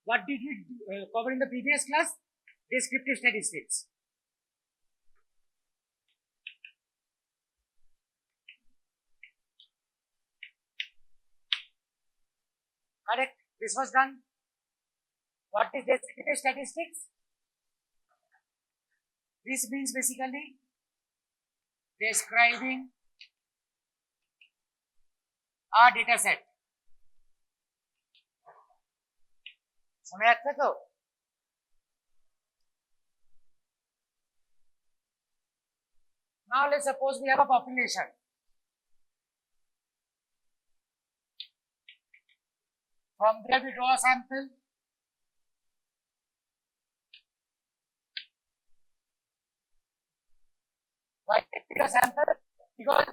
What did we cover in the previous class? Descriptive statistics. Correct? This was done. What is descriptive statistics? This means basically describing a data set. শোনা যাচ্ছে তো? Now let's suppose we have a population. From there we draw a sample. Why take a sample? Because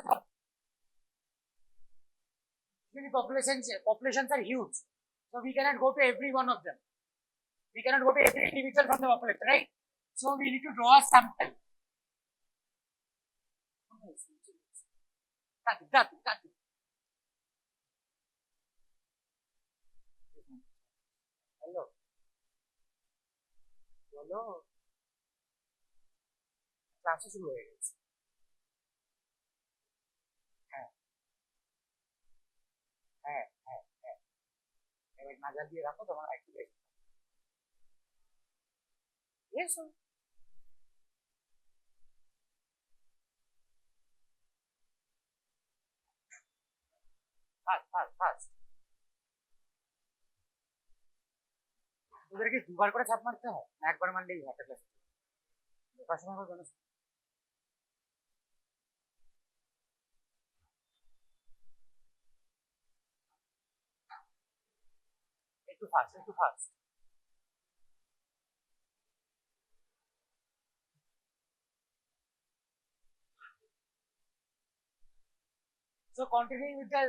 populations are huge. So we cannot go to every one of them. We cannot go to every individual from the population, right? So we need to draw a sample. Cut it. Hello. ক্লাসে শুরু হয়ে গেছে। হ্যাঁ এবার নাজার দিয়ে রাখো তোমার একটু বেশি। Yes. Fast. ওদেরকে দুবার করে ছাপ মারতে হয় না একবার মারলেই হয়? পড়াশোনা করবে না? একটু fast. So continuing with the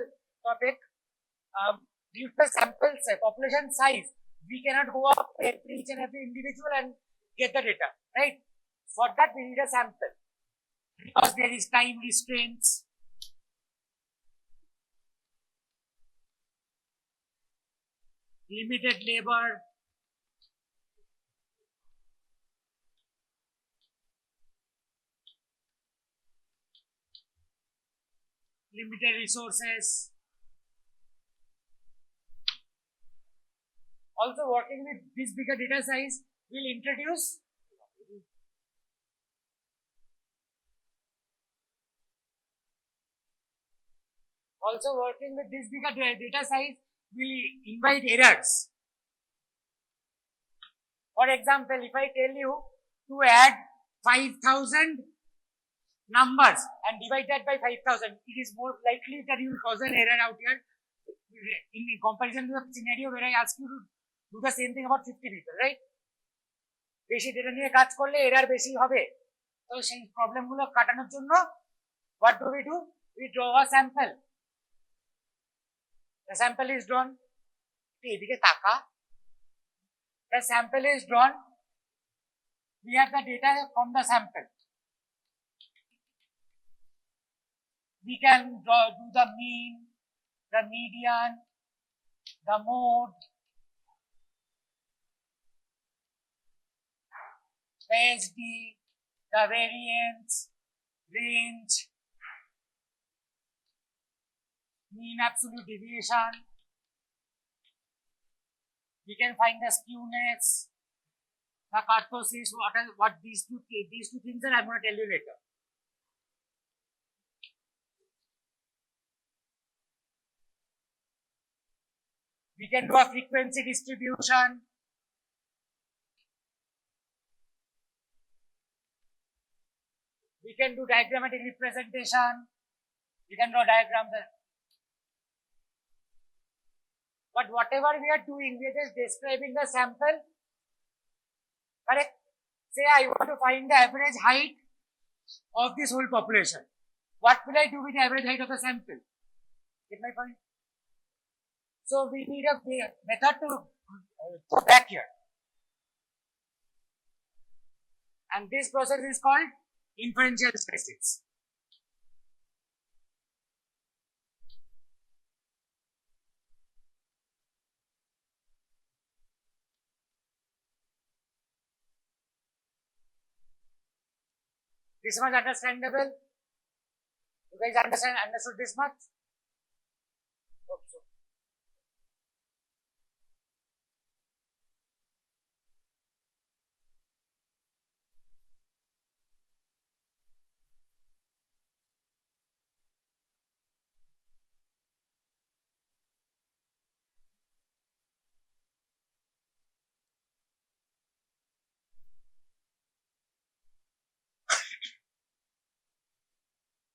topic, due to sample population size, we cannot go up each and every individual and get the data, right? For that we need a sample because there is time restraints. Limited labor, limited resources. Also working with this bigger data size will introduce data size will invite errors. For example, if I tell you to add 5,000 numbers and divide that by 5,000, it is more likely that you will cause an error out here in comparison to the scenario where I ask you to do the same thing about 50 people, right? বেশি data নিয়ে কাজ করলে error বেশি হবে। তো সেই problem গুলো কাটানোর জন্য what do? We draw a sample. The sample is drawn. এদিকে তাকা। The sample is drawn. We have the data from the sample. We can do the mean, the median, the mode, the SD, the variance, range, mean absolute deviation. We can find the skewness, the kurtosis. What these two things are, I'm going to tell you later. We can do a frequency distribution. We can do diagrammatic representation. We can draw diagrams. But whatever we are doing, we are just describing the sample. Correct? Say I want to find the average height of this whole population. What will I do with the average height of the sample? Get my point? So we need a method to go back here. And this process is called inferential statistics. This much understandable? You guys understood this much? Hope so.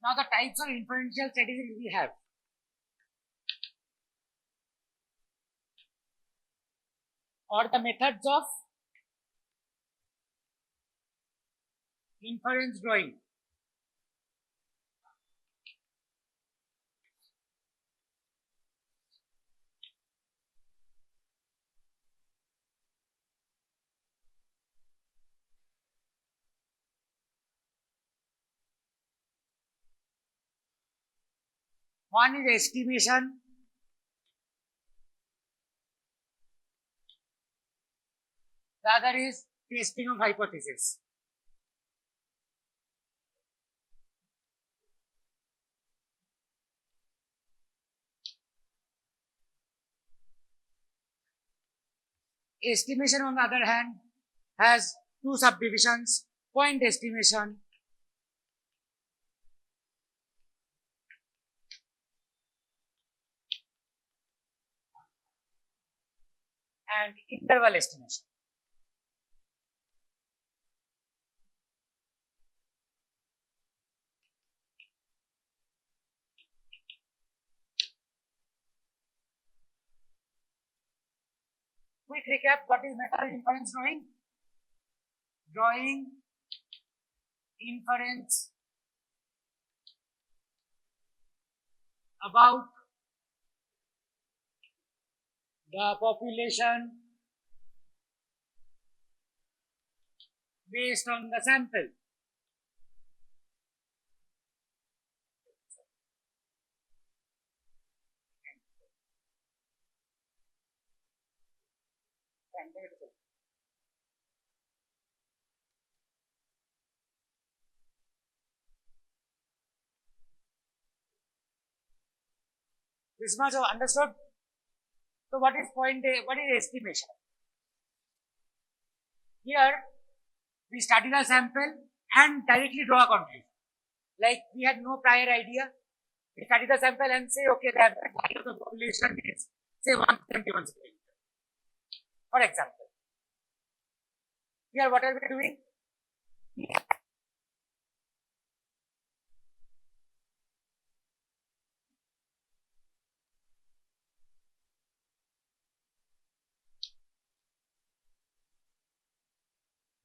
Now the types of inferential statistics we have. Or the methods of inference drawing. One is estimation. The other is testing of hypothesis. Estimation, on the other hand, has two subdivisions: point estimation and interval estimation. Quick recap: what is method inference drawing? Drawing inference about the population based on the sample. This much understood? So what is point A? What is estimation? Here we study the sample and directly draw a conclusion. Like we had no prior idea. We study the sample and say, okay, the value of the population is say 171 centimeter. For example, here what are we doing?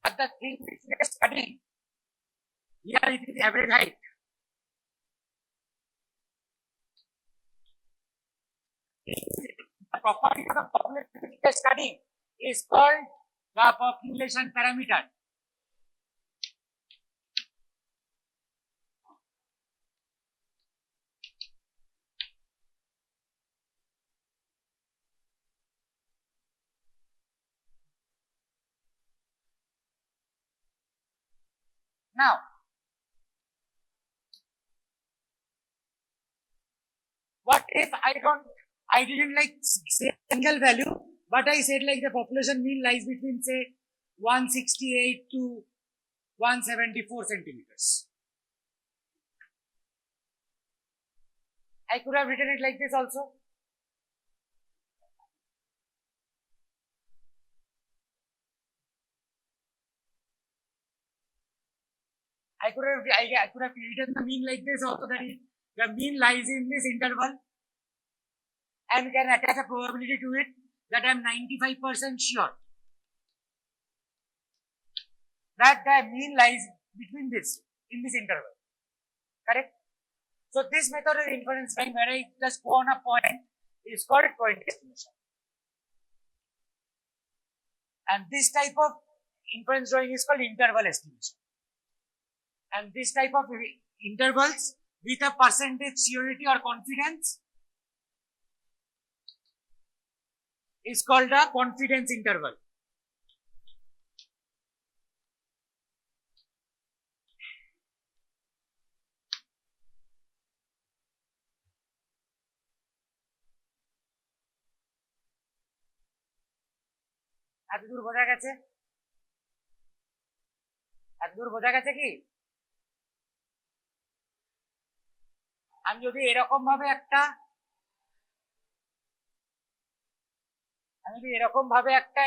But the thing which we are studying, here it is average height. The property of the population which we are studying is called the population parameter. Now, what if I didn't like say single value, but I said like the population mean lies between say 168 to 174 centimeters. I could have written it like this also. I could have written the mean like this also, that is the mean lies in this interval, and can attach a probability to it that I am 95% sure that the mean lies between this, in this interval. Correct? So this method of inference drawing, where I just go on a point, is called point estimation. And this type of inference drawing is called interval estimation. And this type of intervals with a percentage surety or confidence is called a confidence interval. এতদূর বোঝা গেছে? এতদূর বোঝা গেছে কি? আমি যদি এরকম ভাবে একটা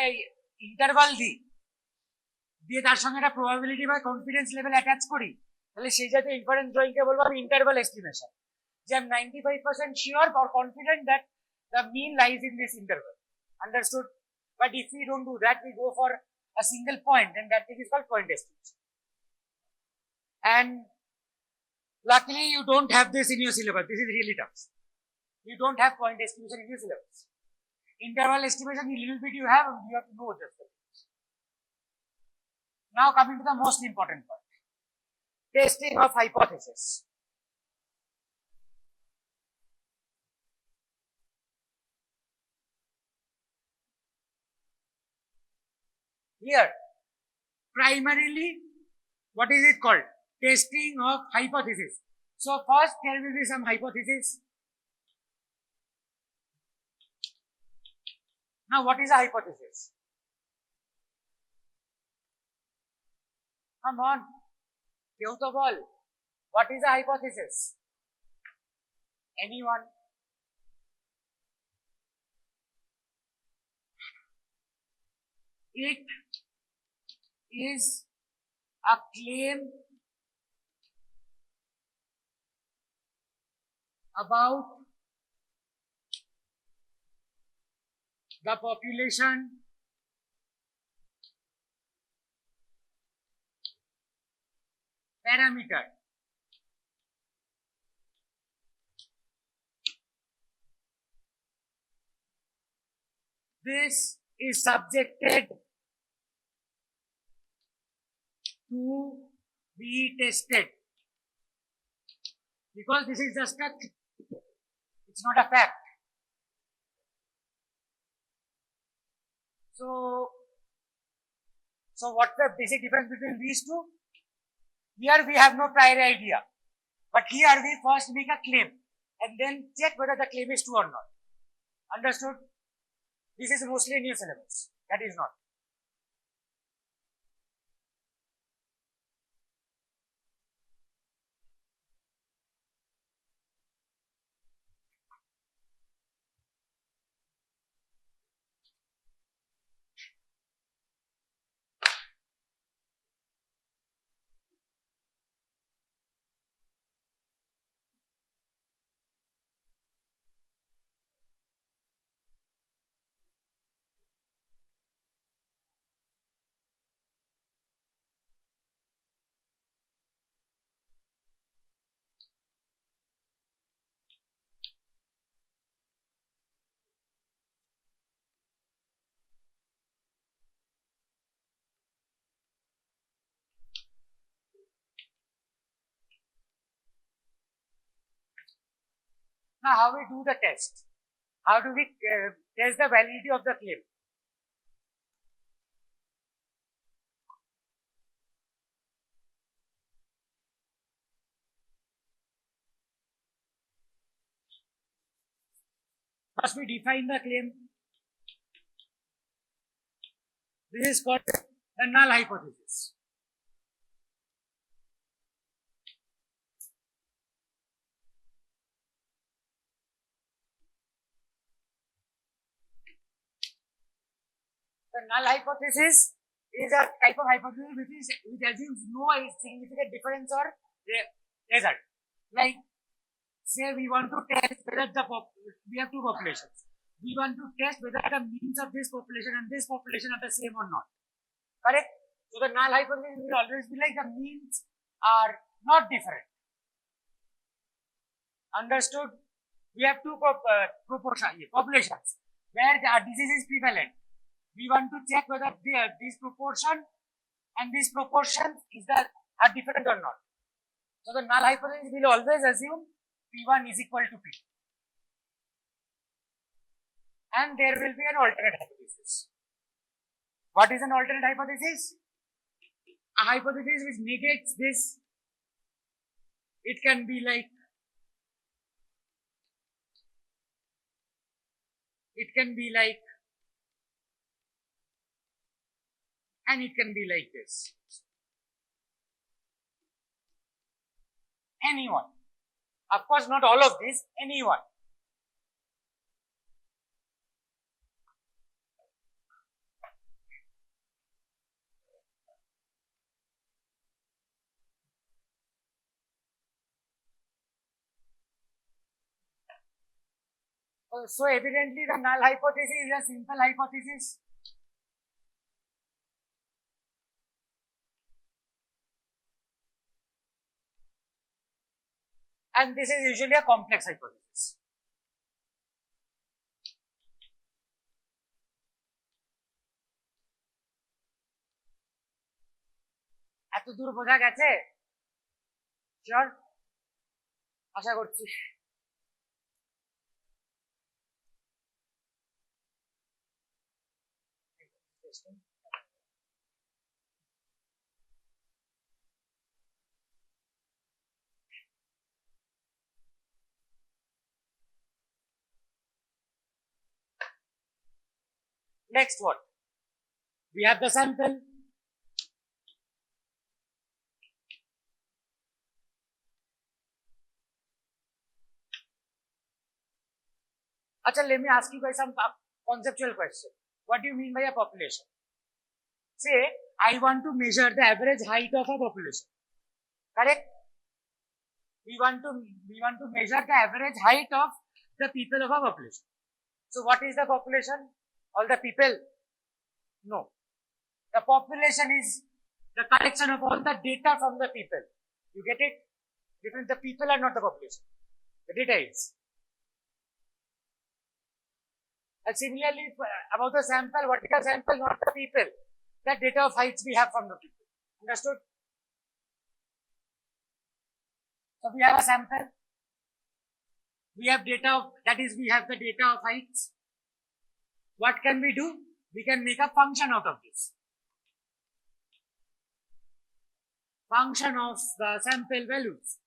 ইন্টারভাল দিই, দিয়ে তার সঙ্গে একটা প্রবাবিলিটি বা কনফিডেন্স লেভেল অ্যাটাচ করি, তাহলে সেই জাতীয় ইনফারেন্স ড্রয়িং কে বলবো আমি ইন্টারভাল এস্টিমেশন, যে আমি 95% sure or confident that the mean lies in this interval. Understood? But if we don't do that, we go for a single point, and that thing is called point estimation. And luckily, you don't have this in your syllabus. This is really tough. You don't have point estimation in your syllabus. Interval estimation, a little bit you have, and you have to know just that. Now coming to the most important part, testing of hypothesis. Here, primarily, what is it called? Testing of hypothesis. So first there will be some hypothesis. Now what is a hypothesis? Come on, keউ তো বল, what is a hypothesis? Anyone? It is a claim about the population parameter. This is subjected to be tested, because this is just a, it's not a fact. So what's the basic difference between these two? Here we have no prior idea, but here we first make a claim and then check whether the claim is true or not. Understood? This is mostly in your syllabus. That is not. Now, how we do the test? How do we test the validity of the claim? First, we define the claim. This is called the null hypothesis. The null hypothesis is a type of hypothesis which assumes no significant difference or result. Like, say we want to test whether we have two populations. We want to test whether the means of this population and this population are the same or not. Correct? So the null hypothesis will always be like the means are not different. Understood? We have two populations where the disease is prevalent. We want to check whether this proportion and this proportion are different or not. So the null hypothesis will always assume P1 is equal to P. And there will be an alternate hypothesis. What is an alternate hypothesis? A hypothesis which negates this. It can be like, and it can be like this. Anyone. Of course, not all of these, anyone. So evidently the null hypothesis is a simple hypothesis. And this is usually a complex hypothesis. এত দূর বোঝা গেছে? Sure? আশা করছি। Next what? We have the sample. Acha, let me ask you guys some conceptual question. What do you mean by a population? Say, I want to measure the average height of a population. Correct? We want to measure the average height of the people of a population. So what is the population? All the people? No. The population is the collection of all the data from the people. You get it? Because the people are not the population. The data is. And similarly, about the sample, vertical sample, not the people. The data of heights we have from the people. Understood? So we have a sample. We have data, that is, we have the data of heights. What can we do? We can make a function out of this. Function of the sample values.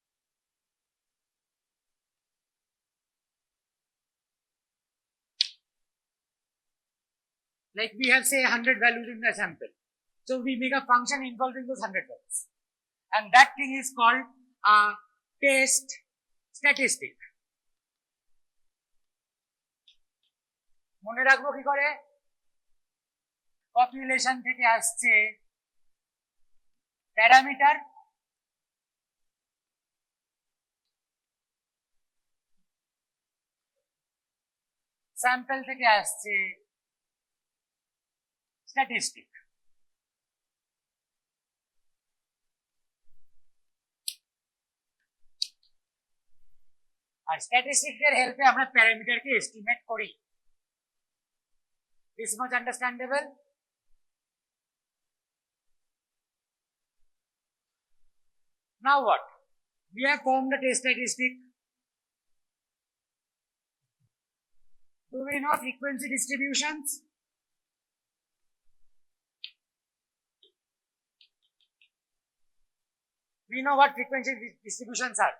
Like we have say 100 values in the sample. So we make a function involving those 100 values. And that thing is called a test statistic. মনে রাখবো কি করে? Population থেকে আসছে parameter, sample থেকে আসছে statistic. আর স্ট্যাটিস্টিকের হেল্পে আমরা প্যারামিটারকে estimate করি। This much understandable? Now what? We have formed a test statistic. Do we know frequency distributions? We know what frequency distributions are.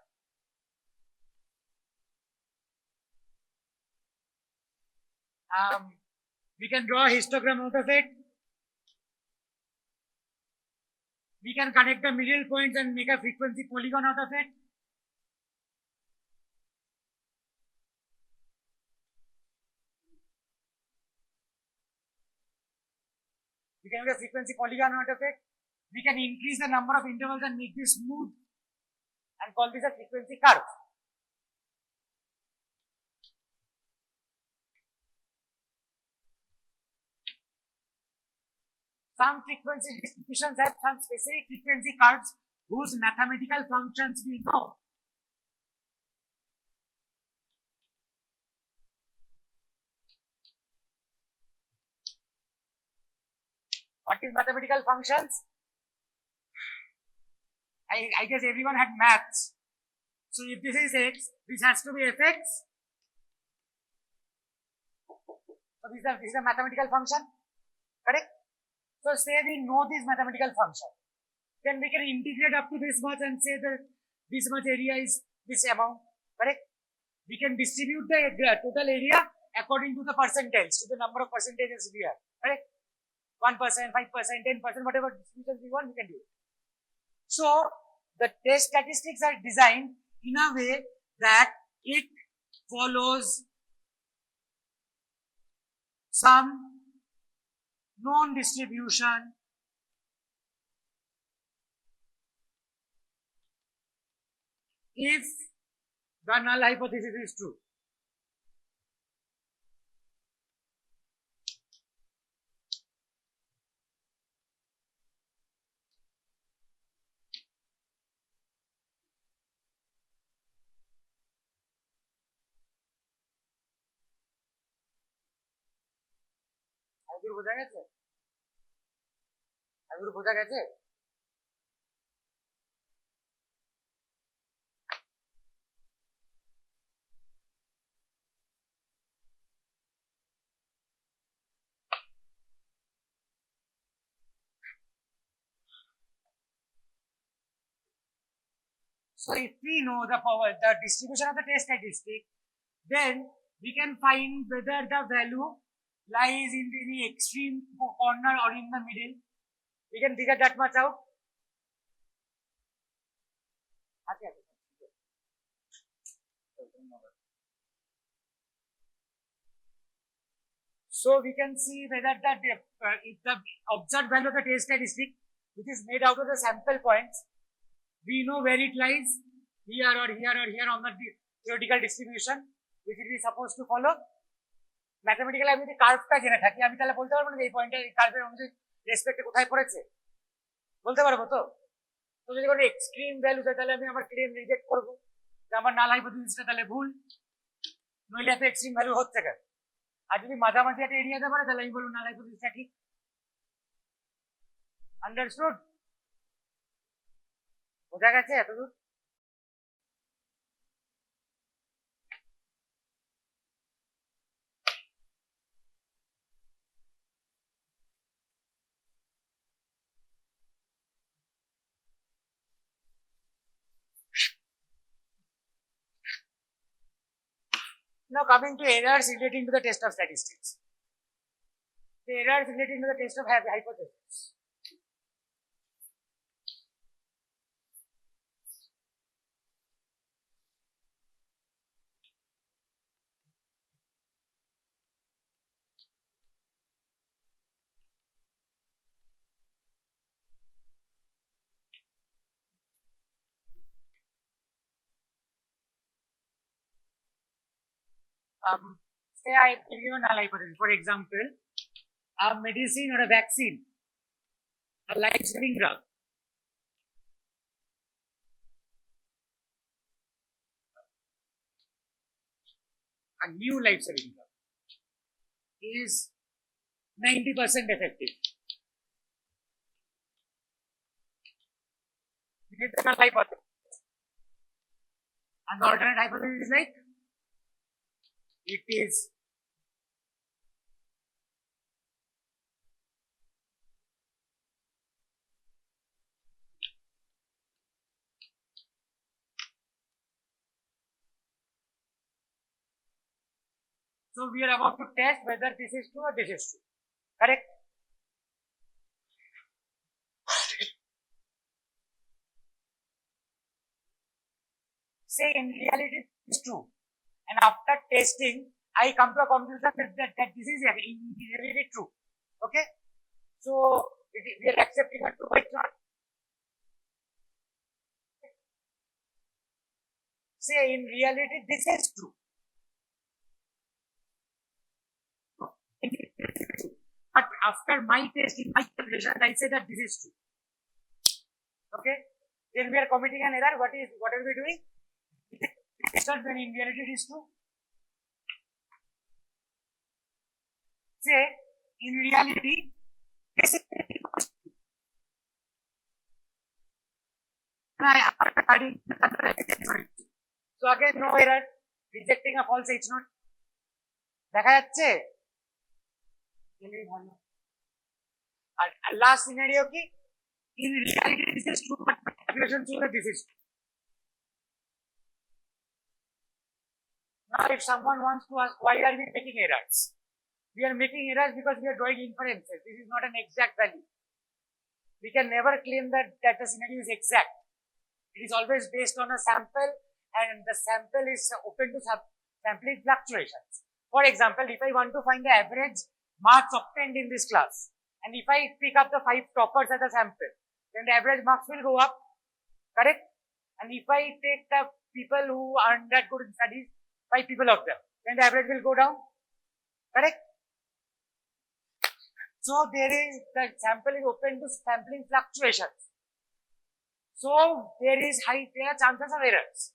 We can draw a histogram out of it. We can connect the middle points and make a frequency polygon out of it. We can make a frequency polygon out of it. We can increase the number of intervals and make this smooth and call this a frequency curve. Some frequency distributions have some specific frequency curves whose mathematical functions we know. What is mathematical functions? I guess everyone had maths. So if this is x, this has to be fx. So this is a mathematical function, correct? So say we know this mathematical function, then we can integrate up to this much and say that this much area is this amount, correct? We can distribute the total area according to the percentage, to the number of percentages we have, correct? 1%, 5%, 10%, whatever distributions we want, we can do it. So the test statistics are designed in a way that it follows some known distribution if the null hypothesis is true. বোঝা গেছে? বোঝা গেছে? So if we know the distribution of the test statistic, then we can find whether the value lies in the extreme corner or in the middle. We can figure that much out. So we can see whether if the observed value of the test statistic, which is made out of the sample points, we know where it lies, here or here or here on the theoretical distribution, which it is supposed to follow. Mathematically আমি যদি কার্ভটা জেনে থাকি, আমি তাহলে বলতে পারবো না যে এই পয়েন্টে এই কার্ভের অনুযায়ী রেসপেক্টে কোথায় পড়েছে, বলতে পারবো তো? তো যদি কোনো এক্সট্রিম ভ্যালু হয় তাহলে আমি আমার ক্লেম রিজেক্ট করবো যে আমার নাল হাইপোথিসিসটা তাহলে ভুল, নইলে এত এক্সট্রিম ভ্যালু হচ্ছে কেন। আর যদি মাঝামাঝি একটা এরিয়াতে পারে তাহলে আমি বলবো নাল হাইপোথিসিসটা ঠিক। আন্ডারস্টুড? বোঝা গেছে এতদূর? Now coming to errors relating to the test of statistics. The errors relating to the test of hypothesis. Say I give you a null hypothesis. For example, a medicine or a vaccine, a life-saving drug, a new life-saving drug, is 90% effective. This is the null hypothesis. And the alternate hypothesis is like it is so we are about to test whether this is true or this is true. Correct? Say in reality it is true, and after testing I come to a conclusion that this is in reality true. Okay, so we are accepting a true, it's not. Say in reality this is true, but after my testing, my calculation, I say that this is true. Okay, then we are committing an error. What are we doing? When in reality it is true. Say in reality this is so again no error, rejecting a false H naught. দেখা যাচ্ছে? আর last scenario কি? in reality this is true, but calculation shows that this is true. Now if someone wants to ask why are we making errors, We are making errors because we are drawing inferences. This is not an exact value. We can never claim that the scenario is exact. It is always based on a sample, and the sample is open to sampling fluctuations. For example, if I want to find the average marks obtained in this class, and if I pick up the 5 toppers as a sample, then the average marks will go up, correct? And if I take the people who aren't that good in studies, 5 people of them, then the average will go down, correct? So there is, the sample is open to sampling fluctuations. So there are chances of errors.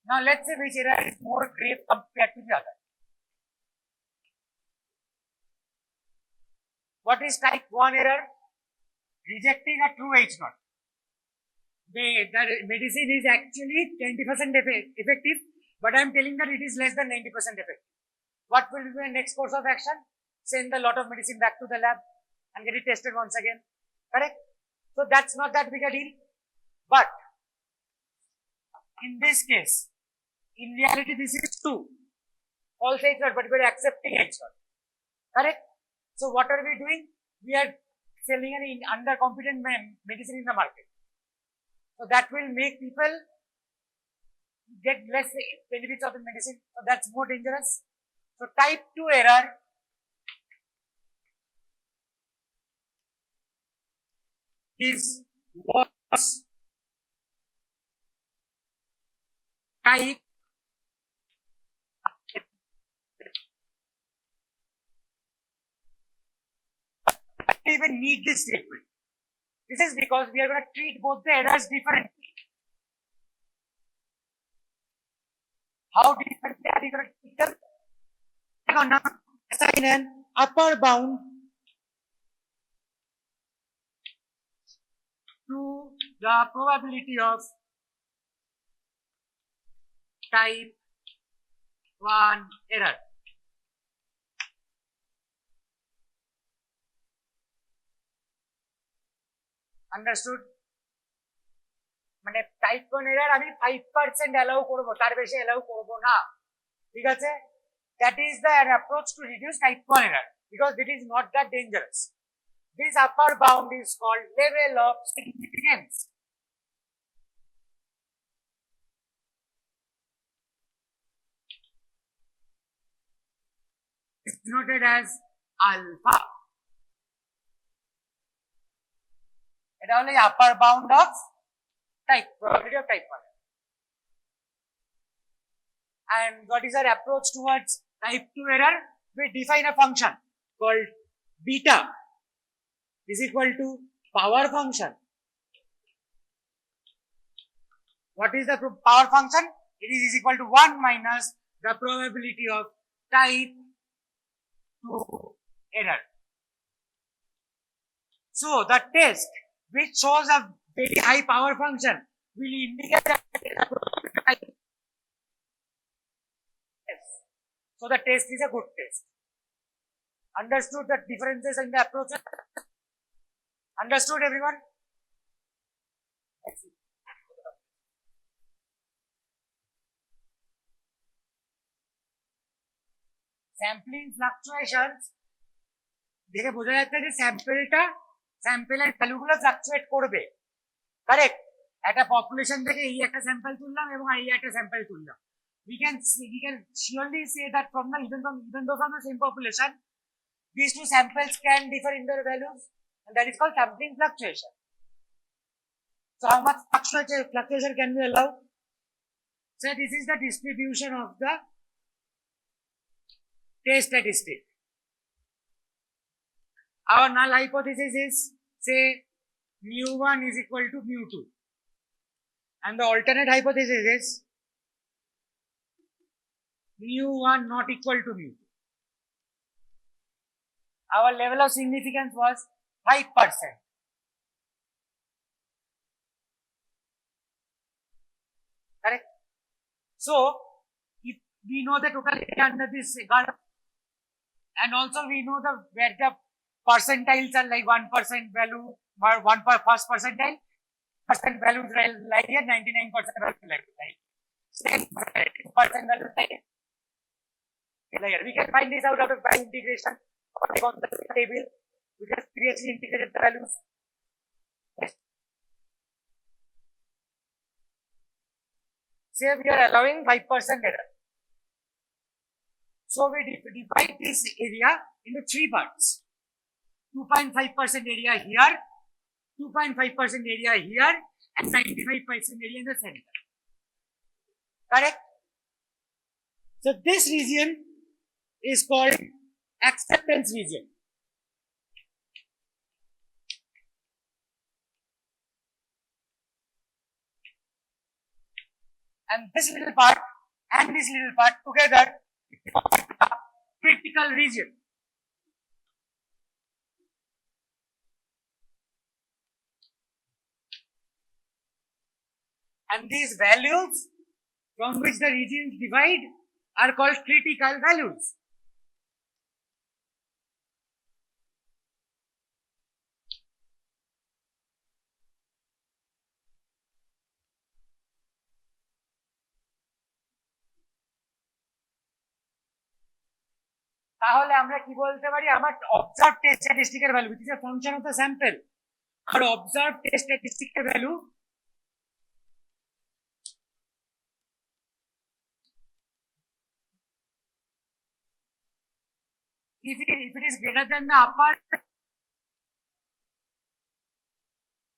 Now let's say which error is more grave compared to the other. What is type 1 error? Rejecting a true H0. The medicine is actually 20% effective, but I am telling that it is less than 90% effective. What will be the next course of action? Send a lot of medicine back to the lab and get it tested once again, correct? So that's not that big a deal. But in this case, in reality, this is 2. False H0, but we are accepting H0, correct? So what are we doing? We are selling an undercompetent medicine in the market. So that will make people get less benefits of the medicine. So that's more dangerous. So type 2 error is worse type I don't even need this statement. This is because we are going to treat both the errors differently. How differently are we going to treat them? We are going to assign an upper bound to the probability of type 1 error. Understood? মানে type 1 error আমি 5% allow করব, তার বেশি allow করব না, ঠিক আছে? That is the approach to reduce type 1 error because it is not that dangerous. This upper bound is called level of significance. It's noted as alpha. It only upper bound of probability of type 1. And what is our approach towards type 2 error? We define a function called beta is equal to power function. What is the power function? It is equal to 1 minus the probability of type 2 error. So the test which shows a very high power function will indicate that so the test is a good test. Understood the differences in the approach? Understood everyone? Sampling fluctuations দেখে বোঝা যাচ্ছে যে স্যাম্পেলের ভ্যালুগুলো fluctuate করবে, correct? একটা population থেকে এই একটা স্যাম্পল তুললাম এবং এই একটা স্যাম্পল তুললাম. We can surely say that even though from the same population, these two samples can differ in their values, and that is called sampling fluctuation. So how much fluctuation can we allow? So this is the distribution of the test statistic. Our null hypothesis is, say, mu1 is equal to mu2, and the alternate hypothesis is mu1 not equal to mu2. Our level of significance was 5%. Correct? So, if we know the total area under this curve, and also we know where the percentiles are, like 1% value, first percentile, value like here, 99% value like 10% value like layer. We can find this out of by integration on the table. We just previously integrated the values. Say we are allowing 5% error. So we divide this area into 3 parts. 2.5% area here, 2.5% area here, and 95% area in the center. Correct? So this region is called acceptance region. And this little part and this little part together form the critical region. And these values from which the regions divide are called critical values. তাহলে আমরা কি বলতে পারি আমার observed test statistic এর value which is a function of the sample our observed test statistic এর value if it is greater than the upper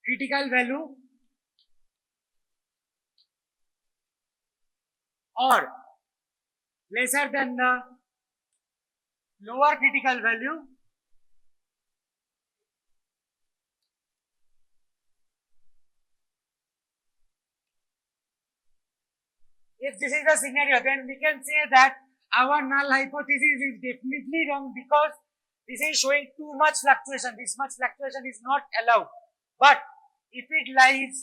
critical value or lesser than the lower critical value, if this is the scenario, then we can say that our null hypothesis is definitely wrong because this is showing too much fluctuation. This much fluctuation is not allowed. But if it lies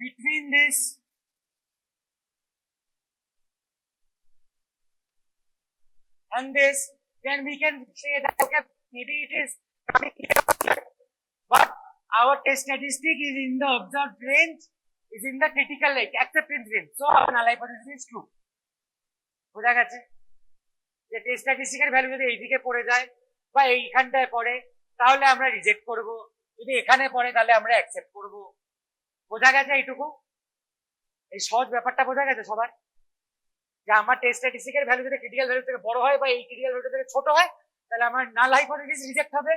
between this and this, then we can say that okay, maybe it is coming here, but our test statistic is in the observed range, is in the critical acceptance range. So our null hypothesis is true. বোঝা গেছে যে test স্ট্যাটিস্টিকের value যদি এইদিকে পড়ে যায় বা এইখানটায় পড়ে তাহলে আমরা রিজেক্ট করব, যদি এখানে পড়ে তাহলে আমরা অ্যাকসেপ্ট করব। বোঝা গেছে এইটুকু? এই সহজ ব্যাপারটা বোঝা গেছে সবার যে আমার টেস্ট স্ট্যাটিস্টিকের ভ্যালু যদি ক্রিটিক্যাল ভ্যালু থেকে বড় হয় বা এই ক্রিটিক্যাল ভ্যালু থেকে ছোট হয় তাহলে আমার নাল হাইপোথিসিস রিজেক্ট হবে,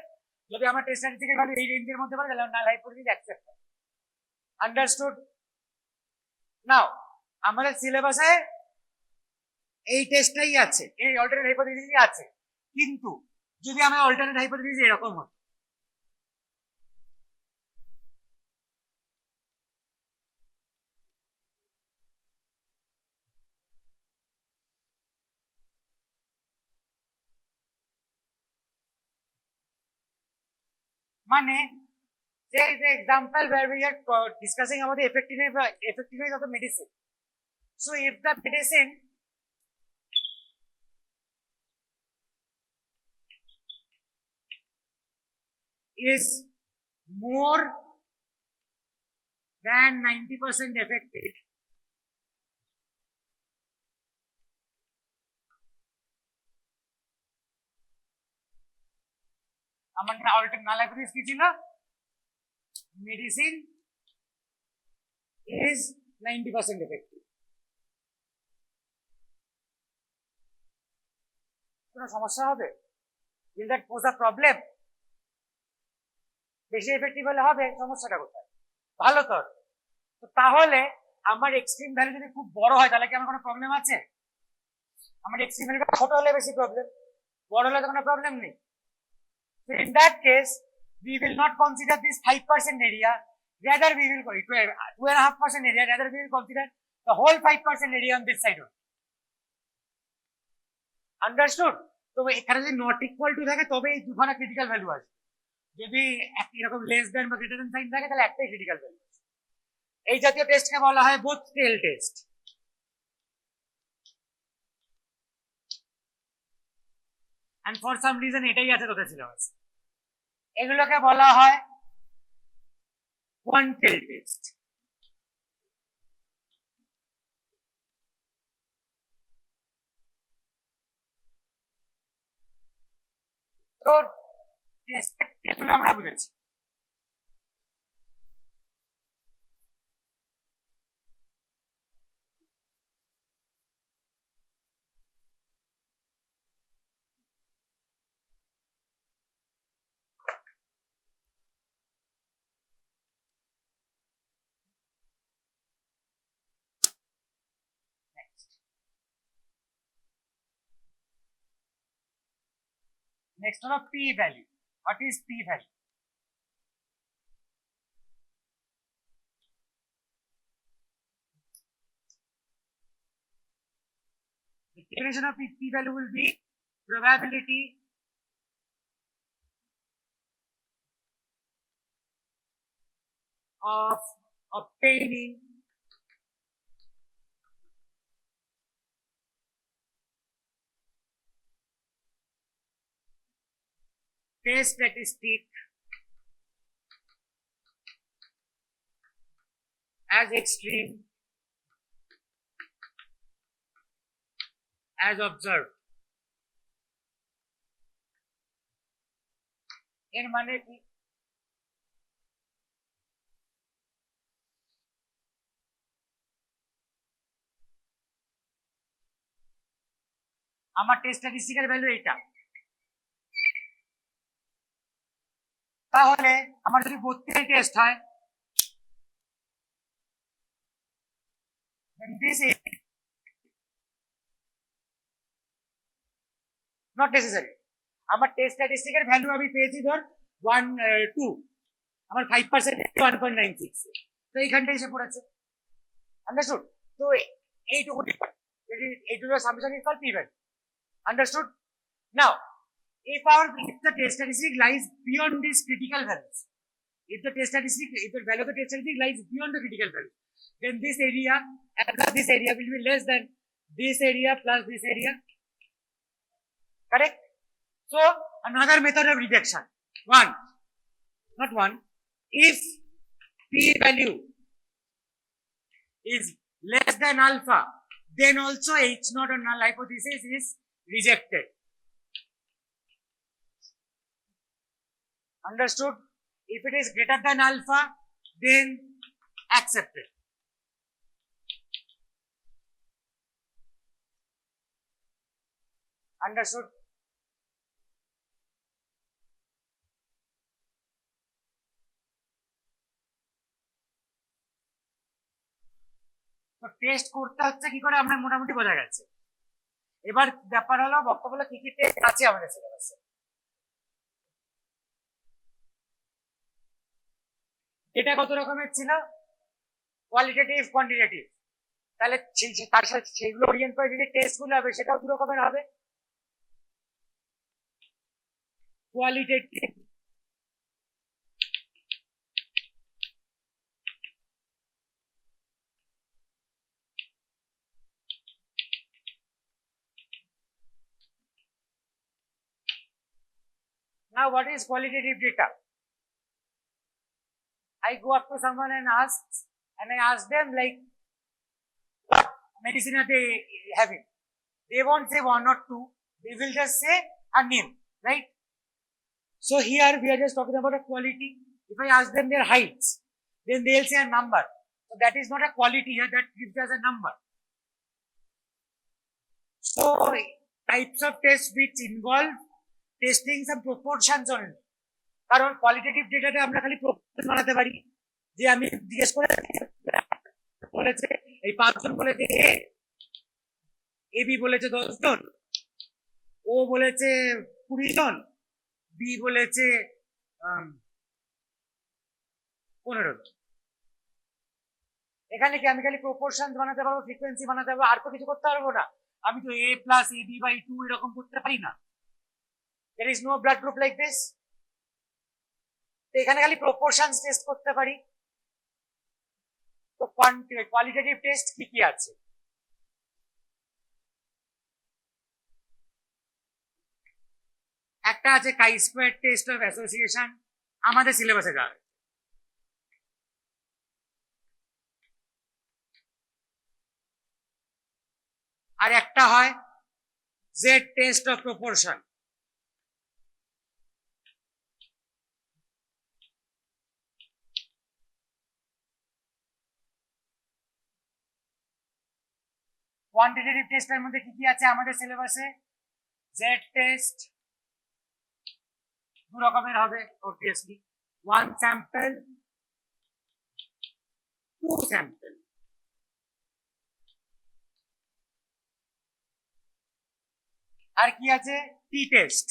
যদি আমার টেস্ট স্ট্যাটিস্টিকের ভ্যালু এই রেঞ্জের মধ্যে পড়ে তাহলে নাল হাইপোথিসিস অ্যাকসেপ্ট হবে। আন্ডারস্টুড? নাও আমাদের সিলেবাসে এই টেস্টটাই আছে, এই অল্টারনেট হাইপোথিসিসই আছে, কিন্তু যদি আমার অল্টারনেট হাইপোথিসিস এরকম হতো মানে there is an example where we are discussing about the effectiveness of the medicine. So if the medicine is more than 90% effective, আমার নাল হাইপোথিসিস কি ছিল? Medicine is 90% effective. কোনো সমস্যা হবে? will that pose a problem? বেশি effective হলে হবে, সমস্যাটা কোথায়? ভালো তো তাহলে আমার এক্সট্রিম ভ্যালু যদি খুব বড় হয় তাহলে কি আমার কোনো প্রবলেম আছে? আমার এক্সট্রিম ভ্যালু ছোট হলে বেশি প্রবলেম, বড় হলে তো কোনো প্রবলেম নেই। So in that case, we will not consider this 5% area, rather we will go 2.5% area, rather we will consider the whole 5% area on this side. Understood? তো এখানে যদি নট ইকুয়াল টু থাকে তবে এই দুখানা ক্রিটিক্যাল ভ্যালু আছে, যদি এরকম লেস দেন বা গ্রেটার দেন সাইন থাকে তাহলে একটাই ক্রিটিক্যাল ভ্যালু। এই জাতীয় টেস্টকে বলা হয় both tail test. and for some reason এটাই আছে তোদের সিলেবাস। এগুলোকে বলা হয় ওয়ান টেল টেস্ট। তো আমরা বুঝেছি। Next হলো p value. What is p value? The definition of p value will be probability of obtaining test statistic as extreme as observed. এর মানে কি? আমার টেস্ট স্ট্যাটিস্টিকের ভ্যালু এটা, তাহলে আমার যদি 32 টেস্ট হয়, this is not necessary. আমার টেস্ট স্ট্যাটিস্টিকের ভ্যালু আমি পেয়েছি ধর 2, আমার 5% 1.96, তো এইখানটা এসে পড়েছে। আন্ডারস্টুড? তো এইটুকু এইটুকু something is called p value. Understood? Now, if the test statistic lies beyond these critical values, if the value of the test statistic lies beyond the critical value, then this area plus this area will be less than this area plus this area. Correct? So, another method of rejection. If p value is less than alpha, then also H naught or null hypothesis is rejected. Understood? If it is greater than alpha, then accepted. Understood? তো test করতে হচ্ছে কি করে আমরা মোটামুটি বোঝা গেছে। এবার ব্যাপার হলো বক্তব্য হলো কি কি টেস্ট আছে আমাদের সিলেবাসে। এটা কত রকমের ছিল? Qualitative, quantitative. তাহলে তার সাথে সেগুলো ওরিয়েন্ট করে যদি টেস্ট গুলো হবে সেটাও দু রকমের হবে। Qualitative Now, what is qualitative data? I go up to someone and I ask them like, what medicine are they having? They won't say 1 or 2. They will just say a name, right? So here we are just talking about a quality. If I ask them their heights, then they'll say a number. So that is not a quality here, that gives us a number. So types of tests which involve testing some proportions only. কারণ qualitative ডেটাতে আমরা খালি proportion বানাতে পারি, যে আমি জিজ্ঞেস করে বলেছে এই 5 জন বলেছে এ বি বলেছে 10 জন, ও বলেছে 20 জন, বি বলেছে 15 জন। এখানে কি আমি খালি প্রপোর্শন বানাতে পারবো, ফ্রিকোয়েন্সি বানাতে পারবো, আর তো কিছু করতে পারবো না। আমি তো a plus ab by 2 এরকম করতে পারি না। There is no blood group like this. তো এখানে খালি প্রপোর্শনস টেস্ট করতে পারি। তো কোয়ালিটেটিভ টেস্ট কি কি আছে? একটা আছে chi-square টেস্ট অফ অ্যাসোসিয়েশন, আমাদের সিলেবাসে যাবে। আর একটা হয় z test of proportion. Quantitative টেস্টের মধ্যে কি কি আছে আমাদের সিলেবাসে? জেড টেস্ট দু রকমের হবে obviously, one sample, two sample. আর কি আছে? টি টেস্ট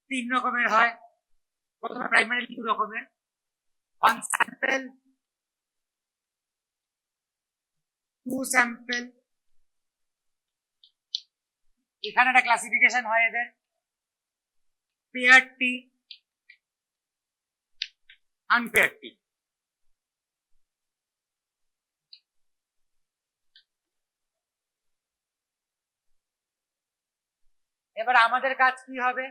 তিন রকমের হয়, প্রথমে প্রাইমারি দু রকমের, ওয়ান স্যাম্পল, টু স্যাম্পল। এখানে একটা ক্লাসিফিকেশন হয় এদের, পেয়ার টি, আনপেয়ার টি। এবার আমাদের কাজ কি হবে?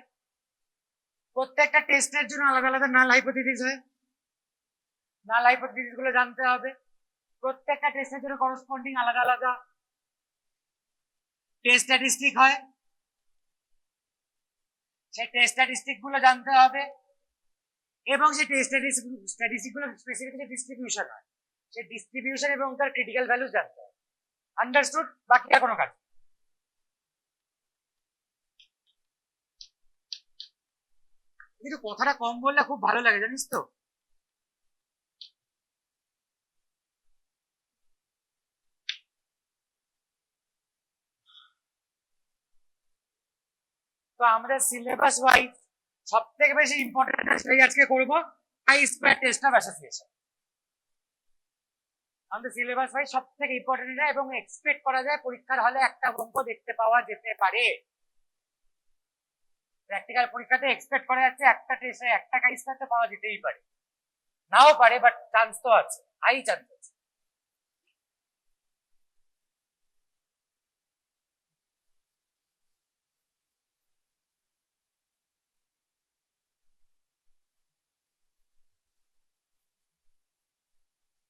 প্রত্যেকটা টেস্টের জন্য আলাদা আলাদা নাল হাইপোথিসিস হয়, নাল হাইপোথিসিস গুলো জানতে হবে। প্রত্যেকটা টেস্টের জন্য করসপন্ডিং আলাদা আলাদা টেস্ট স্ট্যাটিস্টিক হয়, সেই টেস্ট স্ট্যাটিস্টিক গুলো জানতে হবে, এবং সেই টেস্ট স্ট্যাটিস্টিক গুলো স্পেসিফিক যে ডিস্ট্রিবিউশন হয়, সেই ডিস্ট্রিবিউশন এবং তার ক্রিটিক্যাল ভ্যালু জানতে হবে। আন্ডারস্টুড? বাকি আর কোনো কাজ। কিন্তু কথাটা কম বললে খুব ভালো লাগে, জানিস তো। তো আমাদের সিলেবাস ওয়াইজ সব থেকে বেশি ইম্পর্টেন্ট আজকে করবো I square test of association. আমাদের সিলেবাস ওয়াইজ সব থেকে ইম্পর্টেন্ট এটা, এবং এক্সপেক্ট করা যায় পরীক্ষার হলে একটা অঙ্ক দেখতে পাওয়া যেতে পারে। প্র্যাকটিক্যাল পরীক্ষাতে এক্সপেক্ট করা যাচ্ছে একটা টেস্টে একটা কাই স্কোয়ার তো পাওয়া যেতেই পারে, নাও পারে, বাট চান্স তো আছে, হাই চান্স আছে।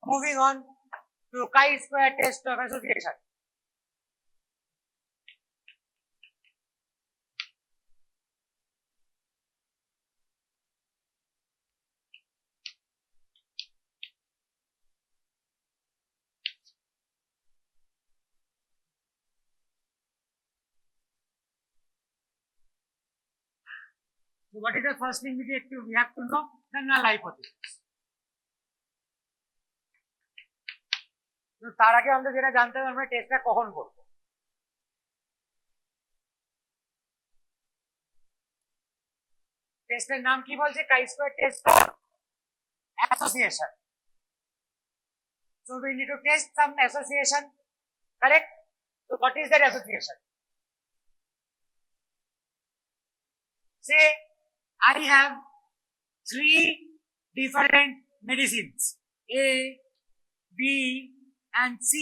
Moving on to chi-square test of association. So what is the first thing we have to know? The null hypothesis. তো তার আগে আমাদের যেটা জানতে হবে, আমরা টেস্টটা কখন করব। টেস্টের নাম কি বলছে? chi-square test of association. So we need to test some association, correct? So what is that association? Say I have three different medicines, A, B and C.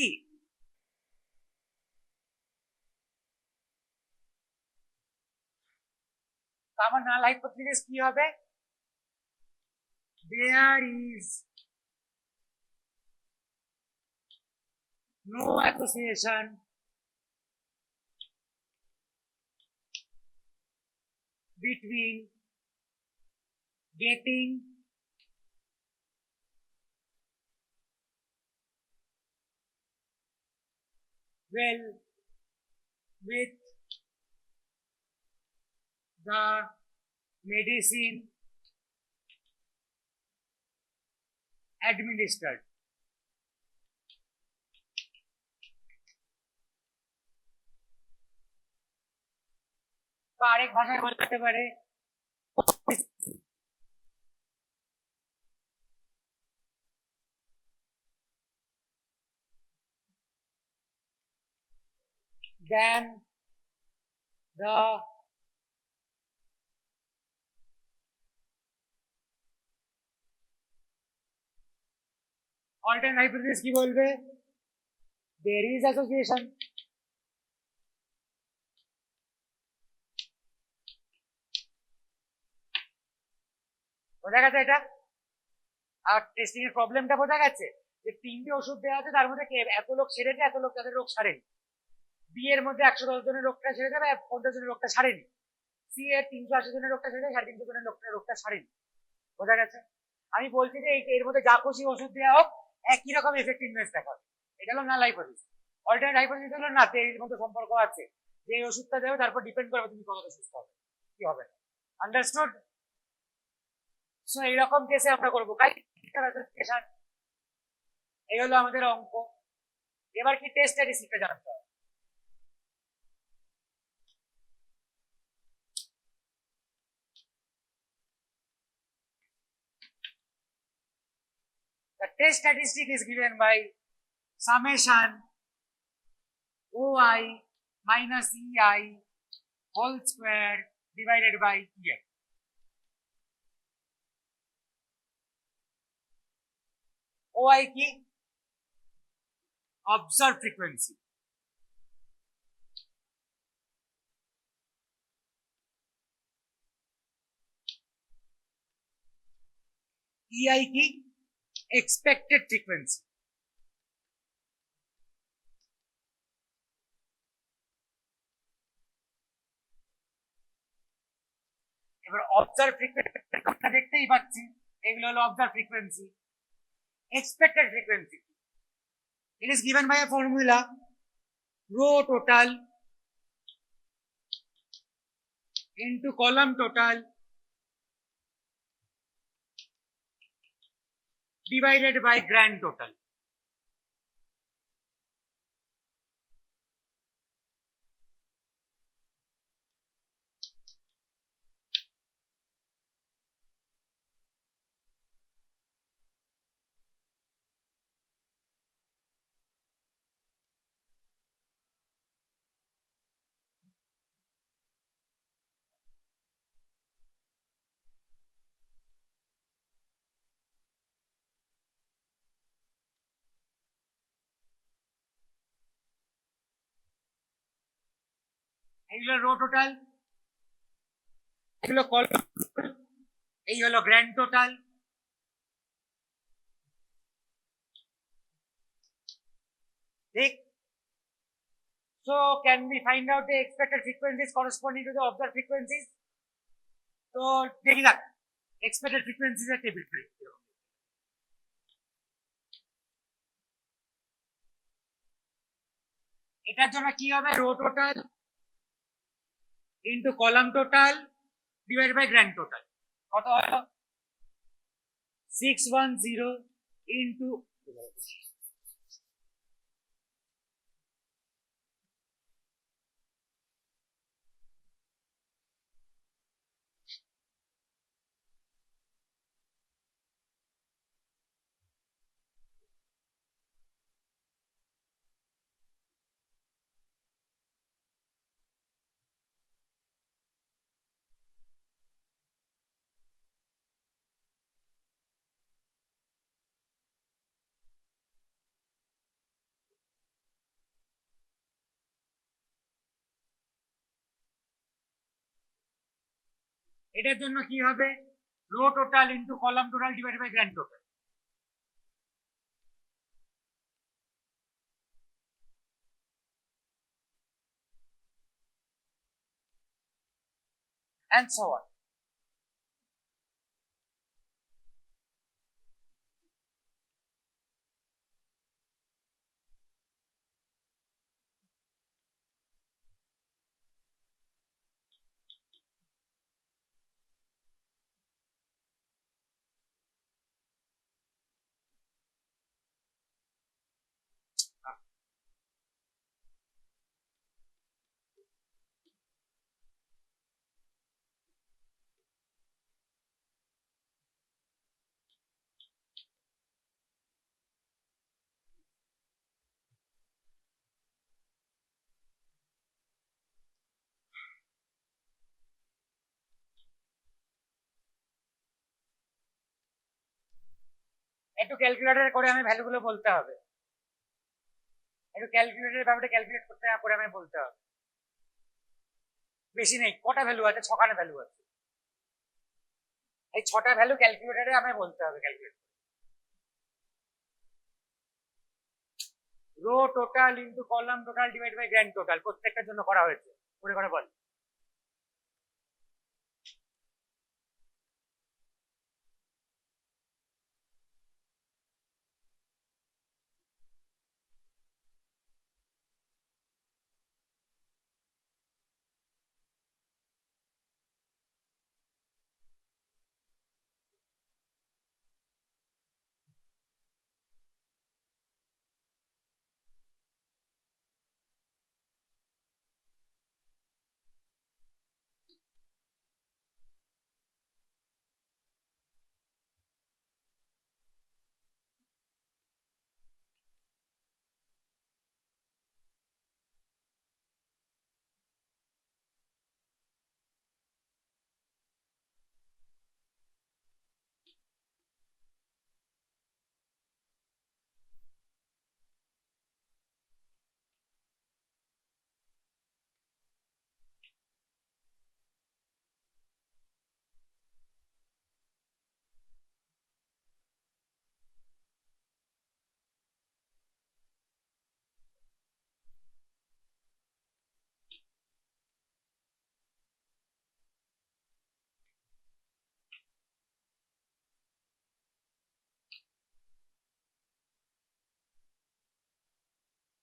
আমার নাল হাইপোথিসিস কি হবে? There is no association between getting well with the medicine administered. বা আরেক ভাষায় বলতে পারে, then the alternate hypothesis কি বলবে? There is association. বোঝা গেছে এটা? আর টেস্টিং এর প্রবলেমটা বোঝা গেছে যে তিনটে ওষুধ দেওয়া আছে, তার মধ্যে এত লোক সেরেছে, এত লোক তাদের রোগ সারেনি। বি এর মধ্যে 110 জনের রোগটা সেরে যাবে, 50 জনের রোগটা সারেনি। সি এর 380 জনের রোগটা সেরে যাবে, 350 জনের রোগটা সারেনি। বোঝা গেছে? আমি বলছি যে এর মধ্যে যা খুশি ওষুধ দেওয়া হোক, একই রকম এফেক্টিভনেস দেখাবে। এটা হলো নাল হাইপোথিসিস। অল্টারনেট হাইপোথিসিস হলো না এর মধ্যে সম্পর্ক আছে, যে এই ওষুধটা দেবে তারপর ডিপেন্ড করবে তুমি কতটা সুস্থ হবে কি হবে। আন্ডারস্টুড? সো এইরকম কেসে আমরা করবো এই হলো আমাদের অঙ্ক। এবার কি টেস্ট স্ট্যাটিস্টিকটা জানতে হবে। The test statistic is given by summation OI minus EI whole square divided by EI. OI কি? Observed frequency. EI কি? Expected frequency. এবার অবজার্ভ ফ্রিকোয়েন্সি আমরা দেখতেই পাচ্ছি, এগুলো হলো observe frequency. Expected frequency it is given by a formula rho total into column total divided by grand total. এইগুলো rho total, এগুলো কলাম, এই হলো গ্র্যান্ড টোটাল। ঠিক? So can we find out the expected frequencies corresponding to the observed frequencies? তো দেখি যাক expected frequencies এর table. এটার জন্য কি হবে? Row total into column total divide by grand total. কত হলো? 610 ইনটু এটার জন্য কি হবে? Row total into column total divide by grand total. and so on. একটু ক্যালকুলেটর করে আমি ভ্যালুগুলো বলতে হবে, একটু ক্যালকুলেটরের ব্যাপারটা ক্যালকুলেট করতে করে আমি বলতে হবে। বেশি নেই, কটা ভ্যালু আছে? 6খানা ভ্যালু আছে। এই 6টা ভ্যালু ক্যালকুলেটরে আমি বলতে হবে। Calculate row total into column total divide by grand total প্রত্যেকটার জন্য করা হয়েছে। করে করে বল।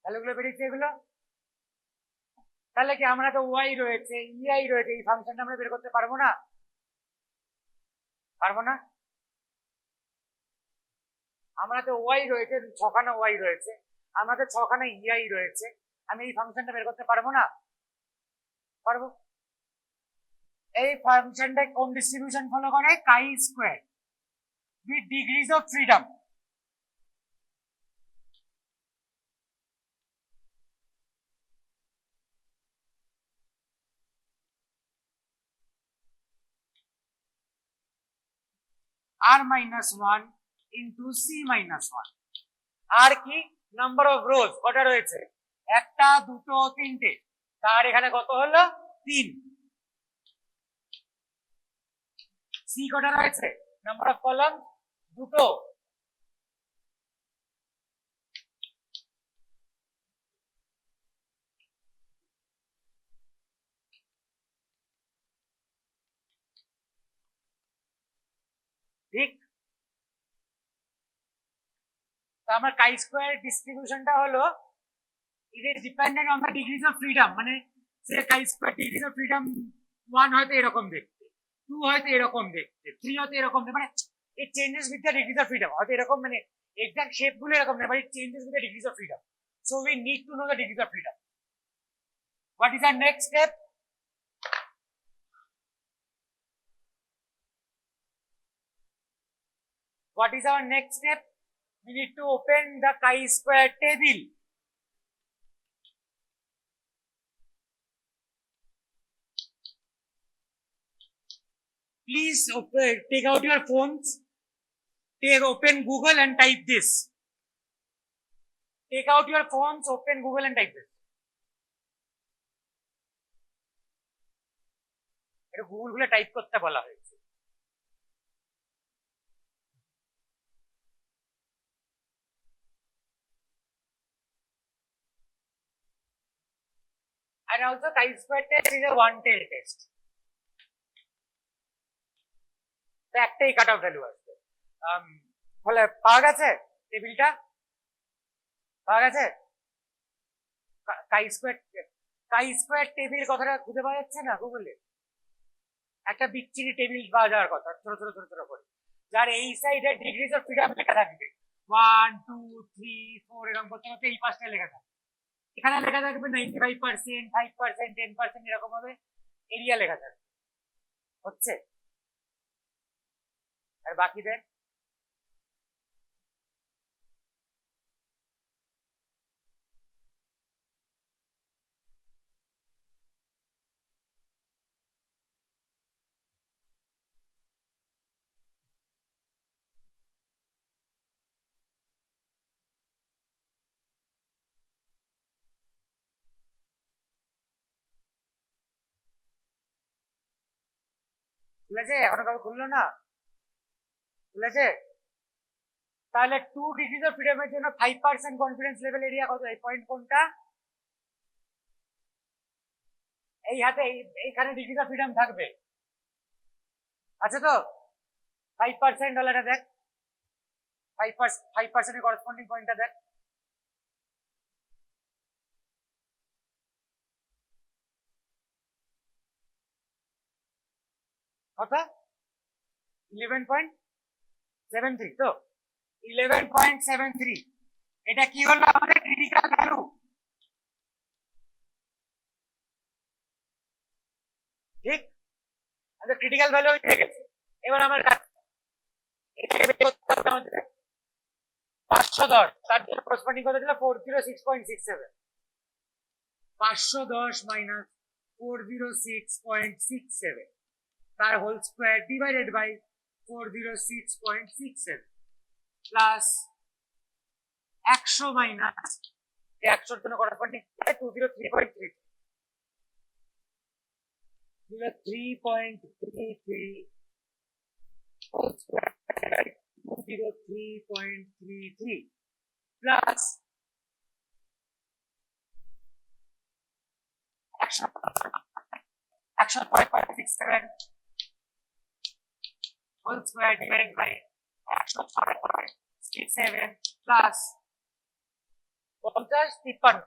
ভ্যালুগুলো বেরিয়েছে এগুলো। তাহলে কি আমরা তো ওয়াই রয়েছে, ইআই রয়েছে, এই ফাংশনটা আমরা বের করতে পারবো না? পারবো না? আমরা তো ওয়াই রয়েছে, ছখানা ওয়াই রয়েছে, আমাদের ছখানা ইআই রয়েছে, আমি এই ফাংশনটা বের করতে পারবো না? পারবো। এই ফাংশনটা কোন ডিস্ট্রিবিউশন ফলো করে? Chi square with degrees of freedom. r minus 1 into c minus 1। আর কি? নাম্বার অফ রোজ কটা রয়েছে? একটা, দুটো, তিনটে। তার এখানে কত হলো? 3। সি কটা রয়েছে? নাম্বার অফ কলাম দুটো। ঠিক। তো আমার কাই স্কোয়ার ডিস্ট্রিবিউশনটা হলো it is dependent on the degrees of freedom, মানে সে কাই স্কোয়ার ডিগ্রিজ অফ ফ্রিডম 1 হয়তো এরকম দেখতে, 2 হয়তো এরকম দেখতে, 3 হয়তো এরকম দেখতে, মানে it changes with the degrees of freedom, হয়তো এরকম, মানে এক্সাক্ট শেপ গুলো এরকম না, but it changes with the degrees of freedom, so we need to know the degrees of freedom. What is our next step? What is our next step? We need to open the chi-square table. Please take out your phones, open Google and type this. Take out your phones, open Google and type this. এটা Google খুলে type করতে বলা হয়েছে। And also chi-square test is a one-tail test. একটাই cut off value আসবে। বলে পাওয়া গেছে টেবিলটা? পাওয়া গেছে? কাই স্কোয়ার টেবিল কথাটা খুঁজে পাওয়া যাচ্ছে না গুগলে? একটা বিচ্ছিরি টেবিল পাওয়া যাওয়ার কথা, ছোট ছোট ছোট ছোট করে, যার এই সাইডে ডিগ্রিজ অফ ফ্রিডম লেখা থাকবে 1 2 3 4 এরকম করতে করতে এই পাঁচটা লেখা থাকবে। এখানে লেখা থাকবে 95%, 5%, 10% এরকম ভাবে এরিয়া লেখা থাকবে। হচ্ছে? আর বাকিদের খুলেছে? এখনো কাউ খুললো না? খুলেছে? তাহলে 2 ডিগ্রিজ অফ ফ্রিডমের জন্য 5% কনফিডেন্স লেভেল এরিয়া কত? এই পয়েন্ট কোনটা? এই হাতে এইখানে ডিগ্রিজ অফ ফ্রিডম থাকবে, আছে তো? 5% ডলারটা দেখ, 5% করসপন্ডিং পয়েন্টটা দেখ। কত? 11.73 তো? 11.73 এটা কি হলো আমাদের ক্রিটিক্যাল ভ্যালু। ঠিক, আমাদের ক্রিটিক্যাল ভ্যালু হয়ে গেছে। এবার আমার 510, তার জন্য করসপন্ডিং কত ছিল? 406.67। 510 মাইনাস 406.67 তার whole square divided by 406.67 plus 100 minus 100 জন্য corresponding 203.3 3.33 whole square 203.33 plus 100.67 whole square divided by 100.67 plus 50, 53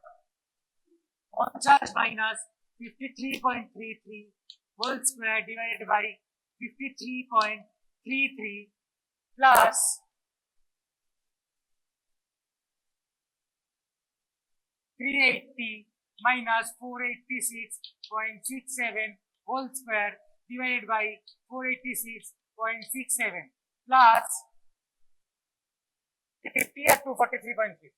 50 minus 53.33 whole square divided by 53.33 plus 380 minus 486.67 whole square divided by 486.67 plus 50 at 243.50.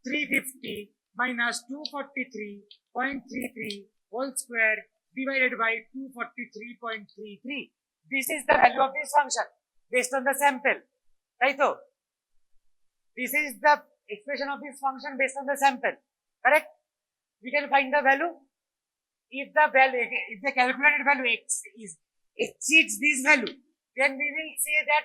350 minus 243.33 whole square divided by 243.33. This is the value of this function based on the sample. Right? This is the expression of this function based on the sample. Correct? We can find the value. If the calculated value exceeds this value, then we will say that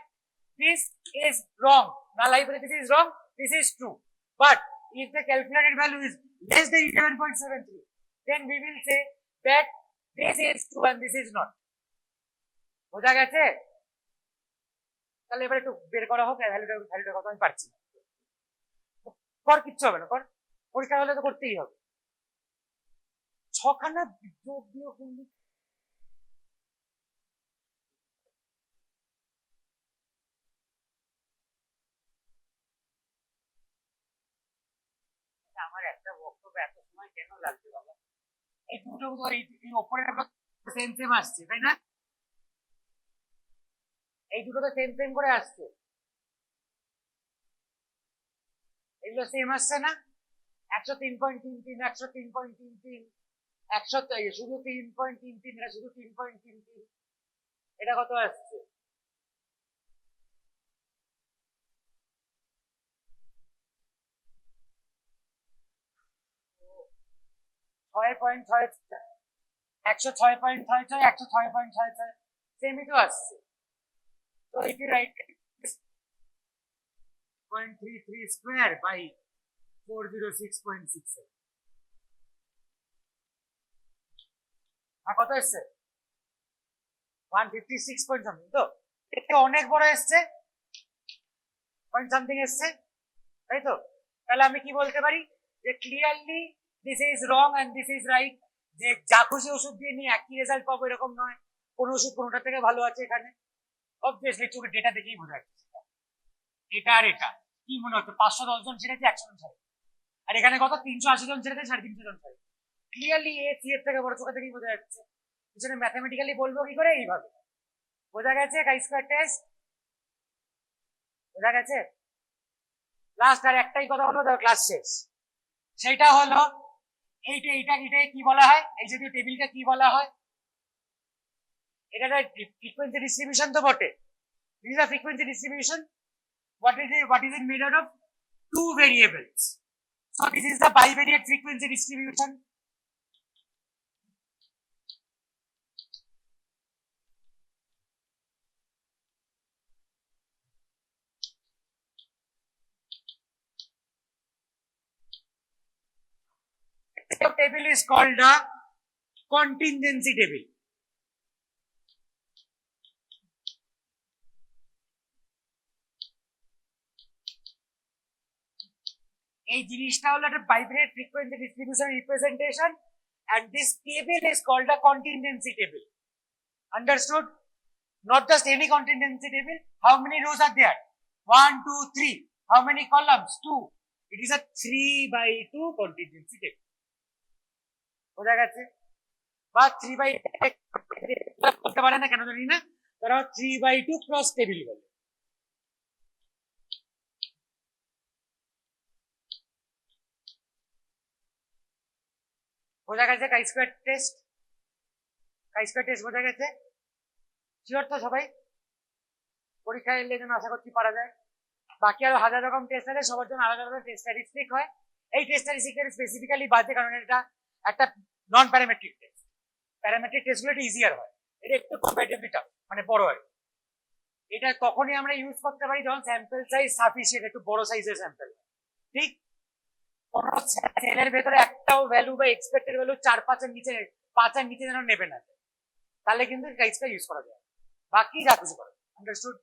this is wrong. Null hypothesis is wrong. This is true. But if the calculated value is less than 11.73, then we will say that this is true and this is not. বোঝা গেছে? তাহলে এবারে একটু বের করা হোক ভ্যালুটা কত আমি পারছি না। কর কিচ্ছু হবে না, কর পরীক্ষা হলে তো করতেই হবে। ছখানা যোগ বিয়োগ করলে আমার একটা বক্তব্য এত সময় কেন লাগছে বাবা? এই দুটো এই ওপরের সেম সেম আসছে, তাই না? এই দুটো তো সেম সেম করে আসছে, এগুলো সেম আসছে না? 103.33 103.33 100 শুধু 3.33 এটা শুধু 3.33 এটা কত আসছে? 6.6 106.66 106.66 সেমই তো আসছে। So if you write 0.33 square by 406.67 কত এসছে? 156 পয়েন্ট সামথিং। তো এটা অনেক বড় এসছে, পয়েন্ট সামথিং এসছে, তাই তো? তাহলে আমি কি বলতে পারি যে clearly this is wrong and this is right. যে যা খুশি ওষুধ দিয়ে নিয়ে একই রেজাল্ট পাবো এরকম নয়, কোন ওষুধ কোনটা থেকে ভালো আছে এখানে অবভিয়াসলি চোখে ডেটা দেখেই বোঝা যাচ্ছে। এটা আর এটা কি মনে হচ্ছে? 510 জন ছেড়েছে 100 জন ছাড়ে, আর এখানে কত 380 জন ছেড়েছে 350 জন ছাড়ে। ক্লিয়ারলি এ সি এর থেকে বড় চোখে দেখেই বোঝা যাচ্ছে। পিছনে ম্যাথমেটিক্যালি বলবো কি করে? এইভাবে বোঝা গেছে। কাই স্কয়ার টেস্ট বোঝা গেছে। লাস্ট আর একটাই কথা হলো, ক্লাস শেষ। সেটা হলো এইটা কি বলা হয়? এই জাতীয় টেবিলটা কি বলা হয়? এটা ফ্রিকোয়েন্সি ডিস্ট্রিবিউশন তো বটে। This is a frequency distribution. what is it made out of? Two variables. So this is the bivariate frequency distribution. The table is called the contingency table. এই জিনিসটা হলো একটা bivariate frequency distribution representation, and this table is called a contingency table. Understood? Not just any contingency table. How many rows are there? 1 2 3. How many columns? 2. It is a 3/2 contingency table. বোঝা গেছে? বা 3/2 করতে পারে না কেন জানি না, তারা 3/2 ক্রস টেবিল বলে। বোঝা গেছে? কাই স্কয়ার টেস্ট বোঝা গেছে? শিওর তো সবাই? পরীক্ষায় এলে যেন আশা করছি পারা যায়। বাকি আরো হাজার রকম টেস্ট আছে, সবার জন্য আলাদা আলাদা টেস্ট স্ট্যাটিস্টিক হয়। এই টেস্ট স্ট্যাটিস্টিকের স্পেসিফিক্যালি বাজে, কারণ এটা একটা নন প্যারামেট্রিক টেস্ট। প্যারামেট্রিক টেস্টগুলো একটু ইজিয়ার হয়, এটা একটু কম্পারেটিভলি টাফ, মানে বড় হয়। এটা তখনই আমরা ইউজ করতে পারি যখন স্যাম্পল সাইজ সাফিসিয়েন্ট, একটু বড় সাইজের স্যাম্পল। ঠিক? কোন সেলের ভেতরে একটাও ভ্যালু বা এক্সপেক্টেড ভ্যালু 4-5 এর নিচে 5 এর নিচে যেন নেবে না, তাহলে কিন্তু গাইডটা ইউজ করা যায়। বাকি যা কিছু করে। আন্ডারস্টুড?